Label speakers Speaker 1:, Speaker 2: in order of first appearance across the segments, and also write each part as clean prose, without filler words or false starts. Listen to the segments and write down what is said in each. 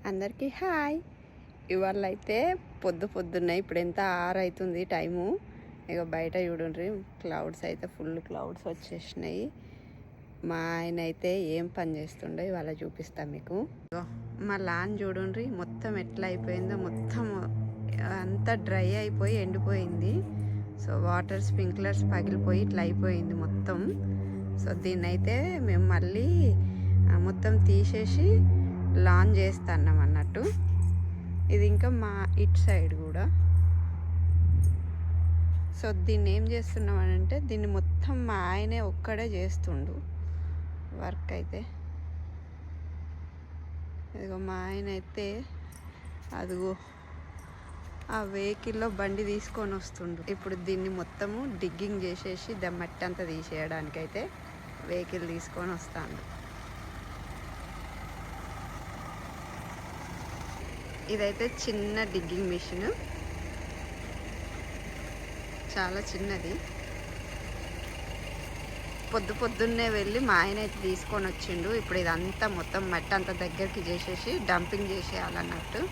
Speaker 1: అందరికీ హాయ్. ఇవాళ అయితే పొద్దున్నే ఇప్పుడు ఎంత 6 అవుతుంది టైము. ఇక బయట చూడండి, క్లౌడ్స్ అయితే ఫుల్ క్లౌడ్స్ వచ్చేసినాయి. మా ఆయన అయితే ఏం పని చేస్తుండో ఇవాళ చూపిస్తాను మీకు. మా లాన్ చూడండి మొత్తం ఎట్లా అయిపోయిందో, మొత్తం అంతా డ్రై అయిపోయి ఎండిపోయింది. సో వాటర్ స్ప్రింక్లర్స్ పగిలిపోయి ఇట్లా అయిపోయింది మొత్తం. సో దీన్ని అయితే మేము మళ్ళీ మొత్తం తీసేసి లాన్ చేస్తున్నాం అన్నట్టు. ఇది ఇంకా మా ఇటు సైడ్ కూడా. సో దీన్ని ఏం చేస్తున్నాం అని అంటే, దీన్ని మొత్తం మా ఆయనే ఒక్కడే చేస్తుండు వర్క్ అయితే. ఇదిగో మా ఆయన అయితే అదిగో ఆ వెహికల్లో బండి తీసుకొని వస్తుండు. ఇప్పుడు దీన్ని మొత్తము డిగ్గింగ్ చేసేసి మట్టి అంతా తీసేయడానికైతే వెహికల్ తీసుకొని వస్తాను. ఇదైతే చిన్న డిగ్గింగ్ మిషన్, చాలా చిన్నది. పొద్దున్నే వెళ్ళి మా ఆయన అయితే తీసుకొని వచ్చిండు. ఇప్పుడు ఇదంతా మొత్తం మట్టి అంతా దగ్గరికి చేసేసి డంపింగ్ చేసేయాలన్నట్టు.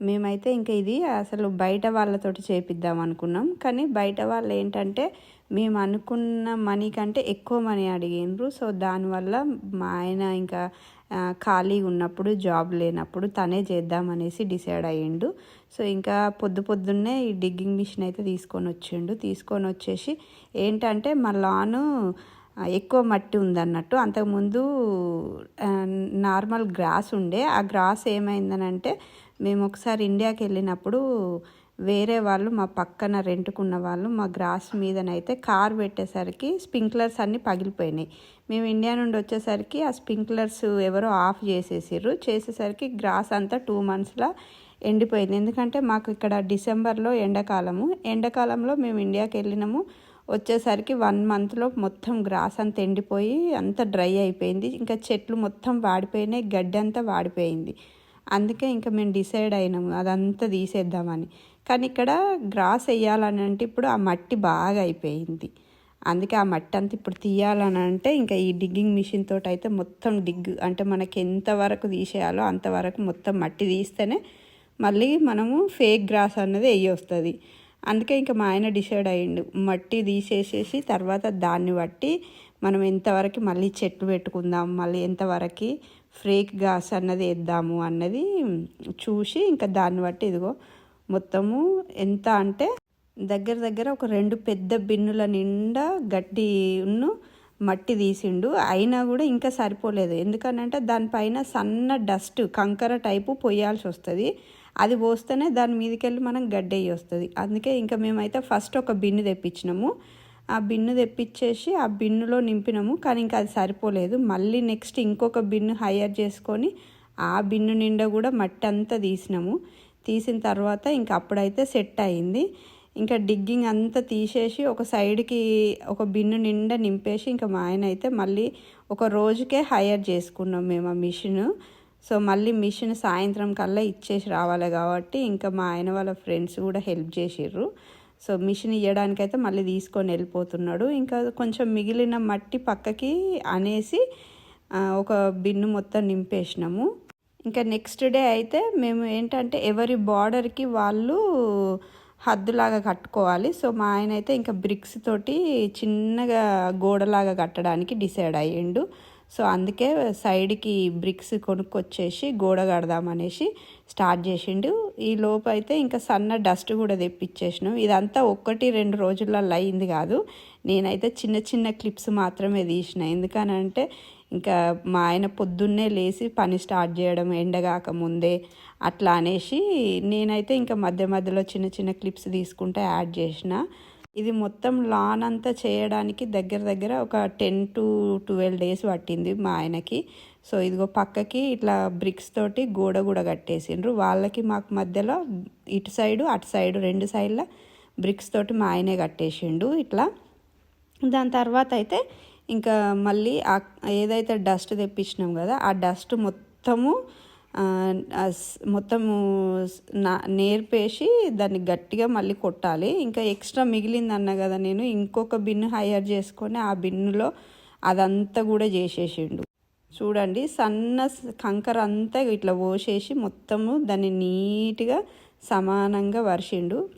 Speaker 1: మేమైతే ఇంకా ఇది అసలు బయట వాళ్ళతోటి చేపిద్దాం అనుకున్నాం. కానీ బయట వాళ్ళు ఏంటంటే మేము అనుకున్న మనీ కంటే ఎక్కువ మనీ అడిగిండ్రు. సో దానివల్ల మా ఆయన ఇంకా ఖాళీగా ఉన్నప్పుడు, జాబ్ లేనప్పుడు తనే చేద్దామనేసి డిసైడ్ అయ్యిండు. సో ఇంకా పొద్దున్నే ఈ డిగ్గింగ్ మిషన్ అయితే తీసుకొని వచ్చేసి ఏంటంటే మా లాను ఎక్కువ మట్టి ఉందన్నట్టు. అంతకుముందు నార్మల్ గ్రాస్ ఉండే. ఆ గ్రాస్ ఏమైందనంటే, మేము ఒకసారి ఇండియాకి వెళ్ళినప్పుడు వేరే వాళ్ళు మా పక్కన రెంట్కున్న వాళ్ళు మా గ్రాస్ మీదనైతే కార్ పెట్టేసరికి స్ప్రింక్లర్స్ అన్నీ పగిలిపోయినాయి. మేము ఇండియా నుండి వచ్చేసరికి ఆ స్ప్రింక్లర్స్ ఎవరో ఆఫ్ చేసేసరికి గ్రాస్ అంతా 2 monthsలో ఎండిపోయింది. ఎందుకంటే మాకు ఇక్కడ డిసెంబర్లో ఎండాకాలంలో మేము ఇండియాకి వెళ్ళినాము. వచ్చేసరికి 1 monthలో మొత్తం గ్రాస్ అంతా ఎండిపోయి అంతా డ్రై అయిపోయింది. ఇంకా చెట్లు మొత్తం వాడిపోయినాయి, గడ్డి అంతా వాడిపోయింది. అందుకే ఇంకా మేము డిసైడ్ అయినాము అదంతా తీసేద్దామని. కానీ ఇక్కడ గ్రాస్ వేయాలని అంటే ఇప్పుడు ఆ మట్టి బాగా అయిపోయింది. అందుకే ఆ మట్టి అంతా ఇప్పుడు తీయాలని అంటే ఇంకా ఈ డిగ్గింగ్ మిషన్ తోటి అయితే మొత్తం అంటే మనకి ఎంతవరకు తీసేయాలో అంతవరకు మొత్తం మట్టి తీస్తేనే మళ్ళీ మనము ఫేక్ గ్రాస్ అన్నది వస్తుంది. అందుకే ఇంకా మా ఆయన డిసైడ్ అయ్యిండు, మట్టి తీసేసేసి తర్వాత దాన్ని బట్టి మనం ఎంతవరకు మళ్ళీ చెట్లు పెట్టుకుందాం, మళ్ళీ ఎంతవరకు ఫేక్ గ్రాస్ అన్నది వేద్దాము అన్నది చూసి ఇంకా దాన్ని బట్టి ఇదిగో మొత్తము ఎంత అంటే దగ్గర ఒక 2 పెద్ద బిన్నుల నిండా గడ్డిను మట్టి తీసిండు. అయినా కూడా ఇంకా సరిపోలేదు. ఎందుకనంటే దానిపైన సన్న డస్ట్ కంకర టైపు పోయాల్సి వస్తుంది. అది పోస్తేనే దాని మీదకి వెళ్ళి మనం గడ్డి వస్తుంది. అందుకే ఇంకా మేమైతే ఫస్ట్ ఒక బిన్ను తెప్పించినాము. ఆ బిన్ను తెప్పించేసి ఆ బిన్నులో నింపినాము. కానీ ఇంకా అది సరిపోలేదు. మళ్ళీ నెక్స్ట్ ఇంకొక బిన్ను హైర్ చేసుకొని ఆ బిన్ను నిండా కూడా మట్టి అంతా తీసిన తర్వాత ఇంకా అప్పుడైతే సెట్ అయింది. ఇంకా డిగ్గింగ్ అంతా తీసేసి ఒక సైడ్కి ఒక బిన్ను నిండా నింపేసి ఇంకా మా ఆయన అయితే మళ్ళీ ఒక రోజుకే హైర్ చేసుకున్నాం మేము ఆ మిషన్. సో మళ్ళీ మిషన్ సాయంత్రం కల్లా ఇచ్చేసి రావాలి కాబట్టి ఇంకా మా ఆయన వాళ్ళ ఫ్రెండ్స్ కూడా హెల్ప్ చేసిర్రు. సో మిషన్ ఇవ్వడానికైతే మళ్ళీ తీసుకొని వెళ్ళిపోతున్నాడు. ఇంకా కొంచెం మిగిలిన మట్టి పక్కకి అనేసి ఒక బిన్ను మొత్తం నింపేసినాము. ఇంకా నెక్స్ట్ డే అయితే మేము ఏంటంటే ఎవరి బార్డర్కి వాళ్ళు హద్దులాగా కట్టుకోవాలి. సో మా ఆయన అయితే ఇంకా బ్రిక్స్ తోటి చిన్నగా గోడలాగా కట్టడానికి డిసైడ్ అయ్యిండు. సో అందుకే సైడ్కి బ్రిక్స్ కొనుక్కొచ్చేసి గోడ కడదామనేసి స్టార్ట్ చేసిండు. ఈ లోపు అయితే ఇంకా సన్న డస్ట్ కూడా తెప్పించేసినాం. ఇదంతా 1-2 రోజులలో అయింది కాదు. నేనైతే చిన్న క్లిప్స్ మాత్రమే తీసిన. ఎందుకనంటే ఇంకా మా ఆయన పొద్దున్నే లేచి పని స్టార్ట్ చేయడం ఎండగాక ముందే అట్లా అనేసి నేనైతే ఇంకా మధ్యలో చిన్న క్లిప్స్ తీసుకుంటే యాడ్ చేసిన. ఇది మొత్తం లాన్ అంతా చేయడానికి దగ్గర ఒక 10 to 12 days పట్టింది మా ఆయనకి. సో ఇదిగో పక్కకి ఇట్లా బ్రిక్స్ తోటి గోడ కూడా కట్టేసిండ్రు. వాళ్ళకి మాకు మధ్యలో ఇటు సైడు అటు సైడు 2 సైడ్ల బ్రిక్స్ తోటి మా ఆయనే కట్టేసిండు ఇట్లా. దాని తర్వాత అయితే ఇంకా మళ్ళీ ఏదైతే డస్ట్ తెప్పించినాం కదా ఆ డస్ట్ మొత్తము మొత్తము నేర్పేసి దాన్ని గట్టిగా మళ్ళీ కొట్టాలి. ఇంకా ఎక్స్ట్రా మిగిలింది అన్న కదా నేను, ఇంకొక బిన్ను హైర్ చేసుకొని ఆ బిన్నులో అదంతా కూడా చేసేసిండు. చూడండి, సన్న కంకర అంతా ఇట్లా పోసేసి మొత్తము దాన్ని నీట్గా సమానంగా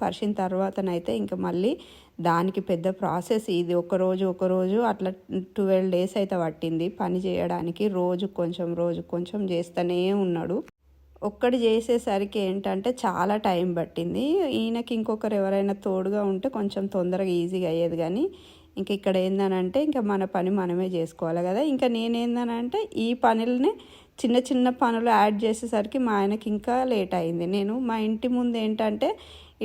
Speaker 1: పరిచిన తర్వాతనైతే ఇంకా మళ్ళీ దానికి పెద్ద ప్రాసెస్ ఇది. ఒకరోజు అట్లా 12 days అయితే పట్టింది పని చేయడానికి. రోజు కొంచెం చేస్తూనే ఉన్నాడు. ఒక్కటి చేసేసరికి ఏంటంటే చాలా టైం పట్టింది. ఈయనకి ఇంకొకరు ఎవరైనా తోడుగా ఉంటే కొంచెం తొందరగా ఈజీగా అయ్యేది. కానీ ఇంకా ఇక్కడ ఏందనంటే ఇంకా మన పని మనమే చేసుకోవాలి కదా. ఇంకా నేనేందనంటే ఈ పనులనే చిన్న పనులు యాడ్ చేసేసరికి మా ఆయనకి ఇంకా లేట్ అయింది. నేను మా ఇంటి ముందు ఏంటంటే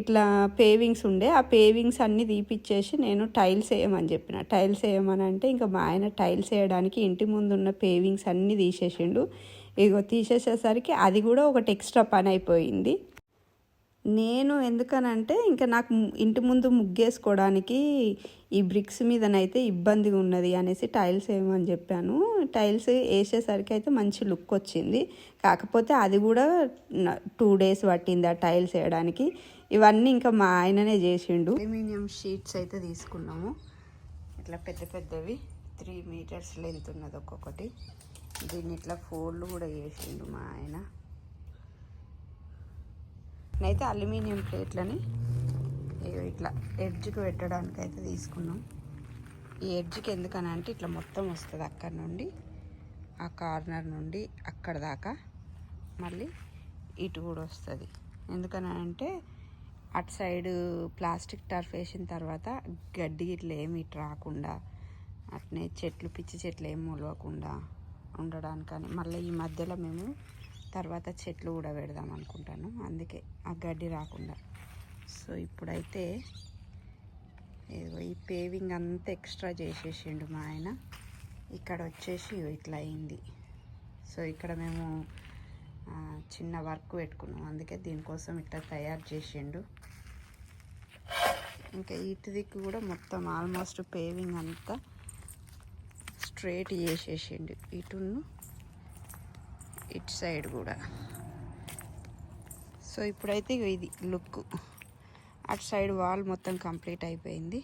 Speaker 1: ఇట్లా పేవింగ్స్ ఉండే, ఆ పేవింగ్స్ అన్నీ తీపిచ్చేసి నేను టైల్స్ వేయమని చెప్పిన. టైల్స్ వేయమని అంటే ఇంకా మా ఆయన టైల్స్ వేయడానికి ఇంటి ముందు ఉన్న పేవింగ్స్ అన్నీ తీసేసిండు. ఇగో తీసేసేసరికి అది కూడా ఒకటి ఎక్స్ట్రా పని అయిపోయింది. నేను ఎందుకనంటే ఇంకా నాకు ఇంటి ముందు ముగ్గేసుకోవడానికి ఈ బ్రిక్స్ మీదనైతే ఇబ్బందిగా ఉన్నది అనేసి టైల్స్ వేయమని చెప్పాను. టైల్స్ వేసేసరికి అయితే మంచి లుక్ వచ్చింది. కాకపోతే అది కూడా 2 days పట్టింది ఆ టైల్స్ వేయడానికి. ఇవన్నీ ఇంకా మా ఆయననే చేసిండు. అల్యూమినియం షీట్స్ అయితే తీసుకున్నాము, ఇట్లా పెద్దవి 3 meters లెంత్ ఉన్నది ఒక్కొక్కటి. దీన్ని ఇట్లా ఫోల్డ్ కూడా చేసిండు మా ఆయన. నేనైతే అల్యూమినియం ప్లేట్లని ఇట్లా ఎడ్జ్కి పెట్టడానికి అయితే తీసుకున్నాం. ఈ ఎడ్జ్కి ఎందుకనంటే ఇట్లా మొత్తం వస్తుంది, అక్కడ నుండి ఆ కార్నర్ నుండి అక్కడ దాకా మళ్ళీ ఇటు కూడా వస్తుంది. ఎందుకనంటే అటు సైడ్ ప్లాస్టిక్ టర్ఫ్ వేసిన తర్వాత గడ్డి ఇట్లా ఏమి ఇటు రాకుండా, అట్నే పిచ్చి చెట్లు ఏమి మొలవకుండా ఉండడానికని. మళ్ళీ ఈ మధ్యలో మేము తర్వాత చెట్లు కూడా పెడదాం అనుకుంటాను, అందుకే ఆ గడ్డి రాకుండా. సో ఇప్పుడైతే ఈ పేవింగ్ అంతా ఎక్స్ట్రా చేసేసిండు మా ఆయన. ఇక్కడ వచ్చేసి ఇట్లా అయింది. సో ఇక్కడ మేము చిన్న వర్క్ పెట్టుకున్నాం, అందుకే దీనికోసం ఇట్లా తయారు చేసిండు. ఇంకా ఇటు దిక్కు కూడా మొత్తం ఆల్మోస్ట్ పేవింగ్ అంతా స్ట్రైట్ చేసేసిండు, ఇటును ఇటు సైడ్ కూడా. సో ఇప్పుడైతే ఇది లుక్. అటు సైడ్ వాల్ మొత్తం కంప్లీట్ అయిపోయింది,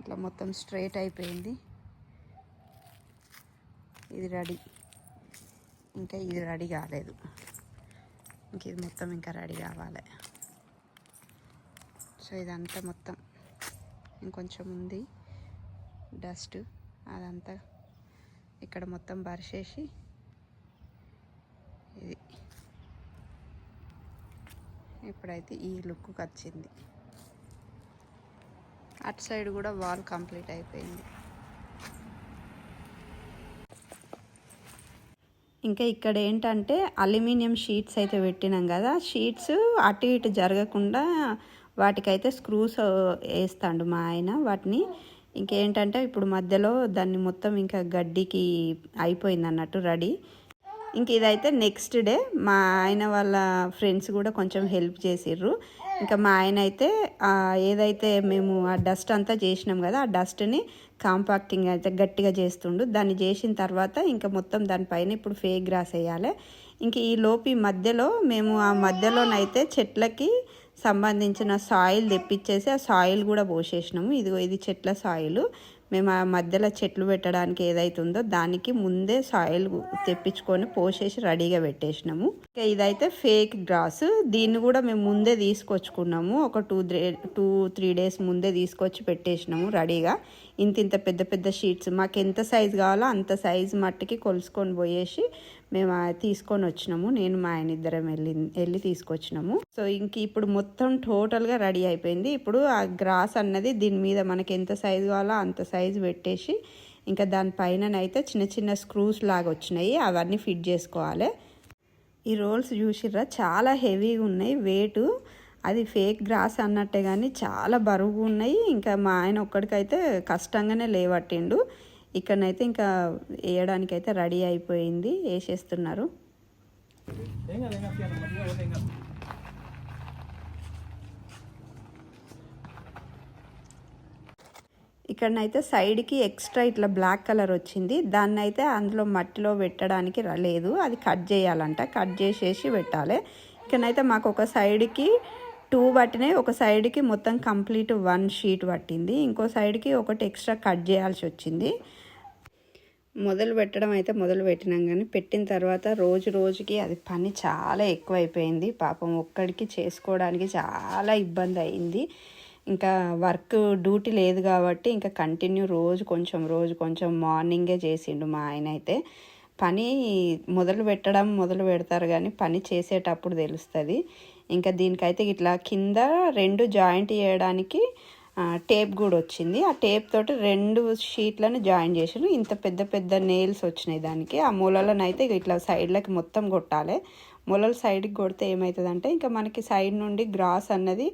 Speaker 1: ఇట్లా మొత్తం స్ట్రైట్ అయిపోయింది. ఇది రెడీ, ఇంకా ఇది రెడీ కాలేదు, ఇంక ఇది మొత్తం ఇంకా రెడీ కావాలి. సో ఇదంతా మొత్తం ఇంకొంచెం ఉంది డస్ట్, అదంతా ఇక్కడ మొత్తం పరిచేసి ఇది ఇప్పుడైతే ఈ లుక్కి వచ్చింది. అటు సైడ్ కూడా వాల్ కంప్లీట్ అయిపోయింది. ఇంకా ఇక్కడ ఏంటంటే అల్యూమినియం షీట్స్ అయితే పెట్టినాం కదా, షీట్స్ అటు ఇటు జరగకుండా వాటికైతే స్క్రూస్ వేస్తాడు మా ఆయన వాటిని. ఇంకేంటంటే ఇప్పుడు మధ్యలో దాన్ని మొత్తం ఇంకా గడ్డికి అయిపోయింది అన్నట్టు రెడీ. ఇంక ఇదైతే నెక్స్ట్ డే మా ఆయన వాళ్ళ ఫ్రెండ్స్ కూడా కొంచెం హెల్ప్ చేసిర్రు. ఇంకా మా ఆయన అయితే ఏదైతే మేము ఆ డస్ట్ అంతా చేసినాం కదా, ఆ డస్ట్ని కాంపాక్టింగ్ అయితే గట్టిగా చేస్తుండు. దాన్ని చేసిన తర్వాత ఇంకా మొత్తం దానిపైన ఇప్పుడు ఫేక్ గ్రాస్ వేయాలి. ఇంక ఈ లోపు మధ్యలో మేము ఆ మధ్యలోనైతే చెట్లకి సంబంధించిన సాయిల్ తెప్పించేసి ఆ సాయిల్ కూడా పోసేసినాము. ఇది చెట్ల సాయిల్. మేము ఆ మధ్యలో చెట్లు పెట్టడానికి ఏదైతుందో దానికి ముందే సాయిల్ తెప్పించుకొని పోసేసి రెడీగా పెట్టేసినాము. ఇంకా ఇదైతే ఫేక్ గ్రాస్, దీన్ని కూడా మేము ముందే తీసుకొచ్చుకున్నాము. ఒక 2-3 days ముందే తీసుకొచ్చి పెట్టేసినాము రెడీగా. ఇంత పెద్ద షీట్స్ మాకు ఎంత సైజు కావాలో అంత సైజు మట్టికి కొలుసుకొని పోయేసి మేము తీసుకొని వచ్చినాము. నేను మా ఆయన ఇద్దరం వెళ్ళి తీసుకొచ్చినాము. సో ఇంక ఇప్పుడు మొత్తం టోటల్గా రెడీ అయిపోయింది. ఇప్పుడు ఆ గ్రాస్ అన్నది దీని మీద మనకి ఎంత సైజు కావాలో అంత సైజు పెట్టేసి ఇంకా దానిపైననైతే చిన్న స్క్రూస్ లాగా వచ్చినాయి, అవన్నీ ఫిట్ చేసుకోవాలి. ఈ రోల్స్ చూసిర్రా, చాలా హెవీగా ఉన్నాయి వెయిట్. అది ఫేక్ గ్రాస్ అన్నట్టే కానీ చాలా బరువు ఉన్నాయి. ఇంకా మా ఆయన ఒక్కడికైతే కష్టంగానే లేవట్టిండు. ఇక్కడనైతే ఇంకా వేయడానికైతే రెడీ అయిపోయింది, వేసేస్తున్నారు. ఇక్కడనైతే సైడ్కి ఎక్స్ట్రా ఇట్లా బ్లాక్ కలర్ వచ్చింది, దాన్ని అయితే అందులో మట్టిలో పెట్టడానికి లేదు, అది కట్ చేయాలంట, కట్ చేసేసి పెట్టాలి. ఇక్కడనైతే మాకు ఒక సైడ్కి 2 పట్టినాయి, ఒక సైడ్కి మొత్తం కంప్లీట్ 1 షీట్ పట్టింది, ఇంకో సైడ్కి ఒకటి ఎక్స్ట్రా కట్ చేయాల్సి వచ్చింది. మొదలు పెట్టడం అయితే మొదలు పెట్టినాం, కానీ పెట్టిన తర్వాత రోజు రోజుకి అది పని చాలా ఎక్కువైపోయింది. పాపం ఒక్కడికి చేసుకోవడానికి చాలా ఇబ్బంది అయింది. ఇంకా వర్క్ డ్యూటీ లేదు కాబట్టి ఇంకా కంటిన్యూ రోజు కొంచెం మార్నింగే చేసిండు మా ఆయన అయితే. పని మొదలు పెడతారు కానీ పని చేసేటప్పుడు తెలుస్తుంది. ఇంకా దీనికైతే ఇట్లా కింద 2 జాయింట్ చేయడానికి టేప్ కూడా వచ్చింది. ఆ టేప్ తోటి 2 షీట్లను జాయిన్ చేసాను. ఇంత పెద్ద పెద్ద నెయిల్స్ వచ్చినాయి దానికి. ఆ మూలలను అయితే ఇట్లా సైడ్లకి మొత్తం కొట్టాలి. మూలల సైడ్కి కొడితే ఏమవుతుందంటే ఇంకా మనకి సైడ్ నుండి గ్రాస్ అన్నది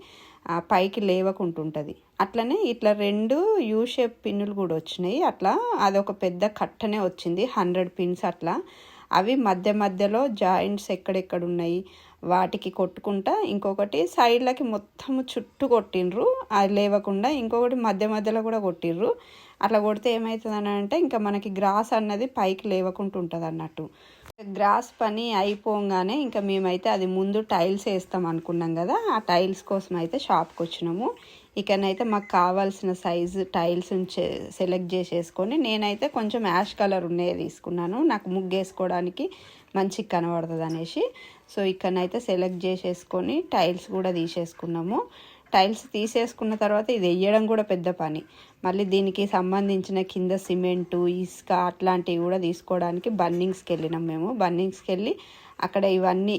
Speaker 1: పైకి లేవకుంటుంటుంది. అట్లనే ఇట్లా 2 యూ షేప్ పిన్నులు కూడా వచ్చినాయి. అట్లా అదొక పెద్ద కట్టనే వచ్చింది, 100 పిన్స్ అట్లా. అవి మధ్యలో జాయింట్స్ ఎక్కడెక్కడ ఉన్నాయి వాటికి కొట్టుకుంటా, ఇంకొకటి సైడ్లకి మొత్తం చుట్టూ కొట్టిండ్రు అది లేవకుండా, ఇంకొకటి మధ్యలో కూడా కొట్టిర్రు. అట్లా కొడితే ఏమవుతుంది అంటే ఇంకా మనకి గ్రాస్ అన్నది పైకి లేవకుండా ఉంటుంది అన్నట్టు. గ్రాస్ పని అయిపోగానే ఇంకా మేమైతే అది ముందు టైల్స్ వేస్తాం అనుకున్నాం కదా, ఆ టైల్స్ కోసం అయితే షాప్కి వచ్చినాము. ఇకనైతే మాకు కావాల్సిన సైజు టైల్స్ సెలెక్ట్ చేసేసుకొని, నేనైతే కొంచెం యాష్ కలర్ ఉన్నాయే తీసుకున్నాను, నాకు ముగ్గు వేసుకోవడానికి మంచిగా కనబడుతుంది అనేసి. సో ఇక్కడనైతే సెలెక్ట్ చేసేసుకొని టైల్స్ కూడా తీసేసుకున్నాము. టైల్స్ తీసేసుకున్న తర్వాత ఇది వేయడం కూడా పెద్ద పని. మళ్ళీ దీనికి సంబంధించిన కింద సిమెంటు, ఇసుక అట్లాంటివి కూడా తీసుకోవడానికి బన్నింగ్స్కి వెళ్ళినాం మేము. బన్నింగ్స్కి వెళ్ళి అక్కడ ఇవన్నీ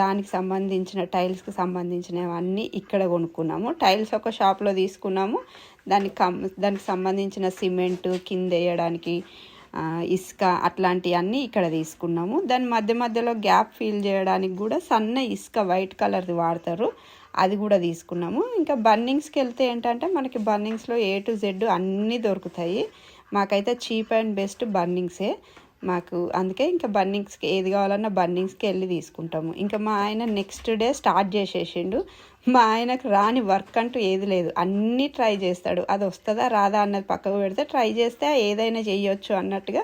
Speaker 1: దానికి సంబంధించిన టైల్స్కి సంబంధించినవన్నీ ఇక్కడ కొనుక్కున్నాము. టైల్స్ ఒక షాప్లో తీసుకున్నాము, దానికి సంబంధించిన సిమెంటు కింద వేయడానికి ఇసుక అట్లాంటివన్నీ ఇక్కడ తీసుకున్నాము. దాని మధ్యలో గ్యాప్ ఫిల్ చేయడానికి కూడా సన్న ఇసుక వైట్ కలర్ది వాడతారు, అది కూడా తీసుకున్నాము. ఇంకా బన్నింగ్స్కి వెళ్తే ఏంటంటే మనకి బన్నింగ్స్లో A to Z అన్నీ దొరుకుతాయి. మాకైతే చీప్ అండ్ బెస్ట్ బన్నింగ్సే మాకు, అందుకే ఇంకా బన్నింగ్స్కి ఏది కావాలన్నా బన్నింగ్స్కి వెళ్ళి తీసుకుంటాము. ఇంకా మా ఆయన నెక్స్ట్ డే స్టార్ట్ చేసేసిండు. మా ఆయనకు రాని వర్క్ అంటూ ఏది లేదు, అన్నీ ట్రై చేస్తాడు. అది వస్తుందా రాదా అన్నది పక్కకు పెడితే ట్రై చేస్తే ఏదైనా చేయొచ్చు అన్నట్టుగా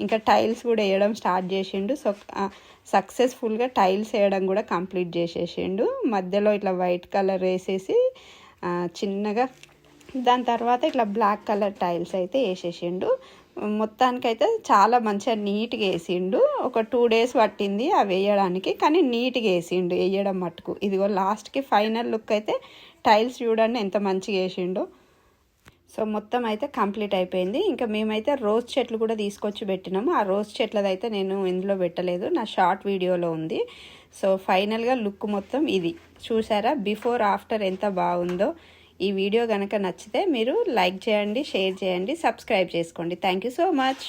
Speaker 1: ఇంకా టైల్స్ కూడా వేయడం స్టార్ట్ చేసిండు. సో సక్సెస్ఫుల్గా టైల్స్ వేయడం కూడా కంప్లీట్ చేసేసిండు. మధ్యలో ఇట్లా వైట్ కలర్ వేసేసి చిన్నగా, దాని తర్వాత ఇట్లా బ్లాక్ కలర్ టైల్స్ అయితే వేసేసిండు. మొత్తానికైతే చాలా మంచిగా నీట్గా వేసిండు. ఒక 2 days పట్టింది అవి వేయడానికి, కానీ నీట్గా వేసిండు వేయడం మట్టుకు. ఇదిగో లాస్ట్కి ఫైనల్ లుక్ అయితే టైల్స్ చూడండి ఎంత మంచిగా వేసిండో. సో మొత్తం అయితే కంప్లీట్ అయిపోయింది. ఇంకా మేమైతే రోజ్ చెట్లు కూడా తీసుకొచ్చి పెట్టినాము. ఆ రోజ్ చెట్లదైతే నేను ఇందులో పెట్టలేదు, నా షార్ట్ వీడియోలో ఉంది. సో ఫైనల్గా లుక్ మొత్తం ఇది చూసారా, బిఫోర్ ఆఫ్టర్ ఎంత బాగుందో. ఈ వీడియో కనుక నచ్చితే మీరు లైక్ చేయండి, షేర్ చేయండి, సబ్స్క్రైబ్ చేసుకోండి. Thank you so much.